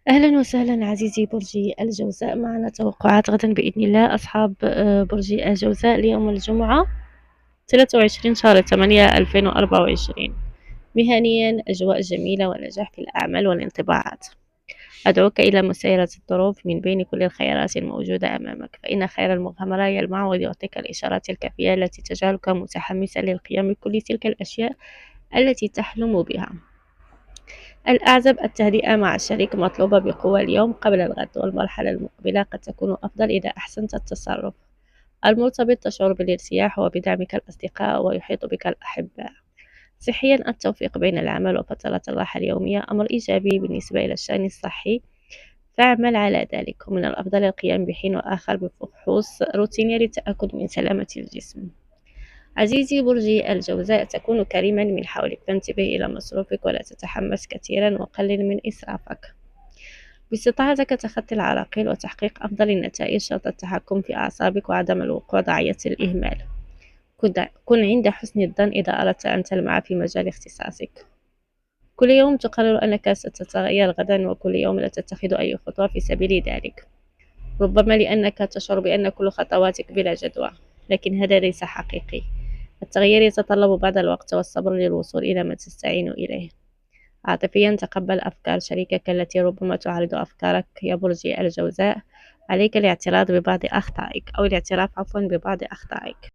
أهلا وسهلا عزيزي برجي الجوزاء. معنا توقعات غدا بإذن الله. أصحاب برجي الجوزاء ليوم الجمعة 23 شهر 8 2024. مهنيا أجواء جميلة ونجاح في الأعمال والانطباعات. أدعوك إلى مسايرة الظروف من بين كل الخيارات الموجودة أمامك، فإن خير المغامرة يلمع ويعطيك الإشارات الكافية التي تجعلك متحمسا للقيام بكل تلك الأشياء التي تحلم بها. الأعزب، التهدئة مع الشريك مطلوبة بقوة اليوم قبل الغد، والمرحلة المقبلة قد تكون أفضل إذا أحسنت التصرف. المرتبط، تشعر بالارتياح وبدعمك الأصدقاء ويحيط بك الأحباء. صحيا، التوفيق بين العمل وفترات الراحة اليومية أمر إيجابي. بالنسبة إلى الشأن الصحي فاعمل على ذلك، ومن الأفضل القيام بحين وآخر بفحوص روتينية للتأكد من سلامة الجسم. عزيزي برجي الجوزاء، تكون كريما من حولك، فانتبه إلى مصروفك ولا تتحمس كثيرا وقلل من إسرافك. باستطاعتك تخطي العراقيل وتحقيق أفضل النتائج شرط التحكم في أعصابك وعدم الوقوع ضحية الإهمال. كن عند حسن الظن إذا أردت أن تلمع في مجال اختصاصك. كل يوم تقرر أنك ستتغير غدا، وكل يوم لا تتخذ أي خطوة في سبيل ذلك، ربما لأنك تشعر بأن كل خطواتك بلا جدوى، لكن هذا ليس حقيقي. التغيير يتطلب بعض الوقت والصبر للوصول إلى ما تستعين إليه. عاطفيا، تقبل أفكار شريكك التي ربما تعارض أفكارك يا برج الجوزاء. عليك الاعتراف ببعض أخطائك، أو الاعتراف ببعض أخطائك.